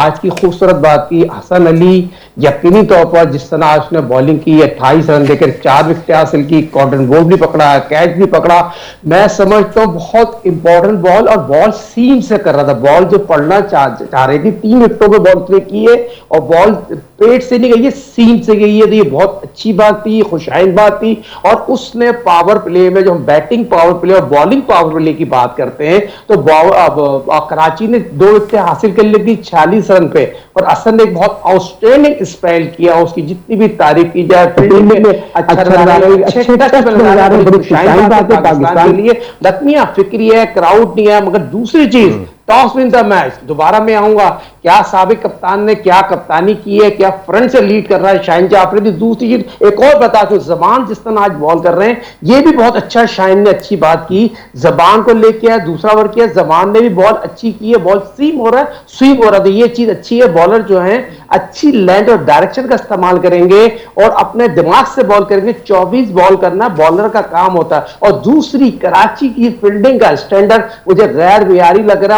आज की खूबसूरत बात की, हसन अली यकीनी तौर पर जिस तरह आज उसने बॉलिंग की, 28 रन देकर 4 विकेट हासिल की, कॉटन बॉल भी पकड़ा, कैच भी पकड़ा। मैं समझता हूँ बहुत इंपॉर्टेंट बॉल, और बॉल सीम से कर रहा था, बॉल जो पढ़ना चाह रही थी, 3 विकेटों पे बॉल प्ले की है, और बॉल पेट से नहीं गई है, सीम से गई है। तो ये बहुत अच्छी बात थी, खुशाइन बात थी। और उसने पावर प्ले में, जो हम बैटिंग पावर प्ले और बॉलिंग पावर प्ले की बात करते हैं, तो कराची ने 2 विकेट हासिल कर ली थी 46 रन पे, और हसन ने एक बहुत आउटस्टैंडिंग स्पेल किया। उसकी जितनी भी तारीफ की जाए, फील्डिंग में अच्छा अच्छे टच में लगा रहे, बड़ी खुशाइन बात है पाकिस्तान के लिए। लखमिया फिक्री है, क्राउड नहीं है, मगर दूसरी चीज, टॉस विन द मैच। दोबारा मैं आऊंगा, क्या साबिक कप्तान ने क्या कप्तानी की है, क्या फ्रंट से लीड कर रहा है शाहीन जाफरी। दूसरी चीज एक और बता दूं, जबान जिस तरह आज बॉल कर रहे हैं, ये भी बहुत अच्छा, शाहीन ने अच्छी बात की, जबान को लेके आया, दूसरा ओवर किया, जबान ने भी बॉल अच्छी की है, बॉल सीम हो रहा है, स्वीप हो रहा था, ये चीज अच्छी है। बॉलर जो है अच्छी लेंथ और डायरेक्शन का इस्तेमाल करेंगे और अपने दिमाग से बॉल करेंगे। 24 बॉल करना बॉलर का काम होता है। और दूसरी, कराची की फील्डिंग का स्टैंडर्ड मुझे गैर मियारी लग रहा है।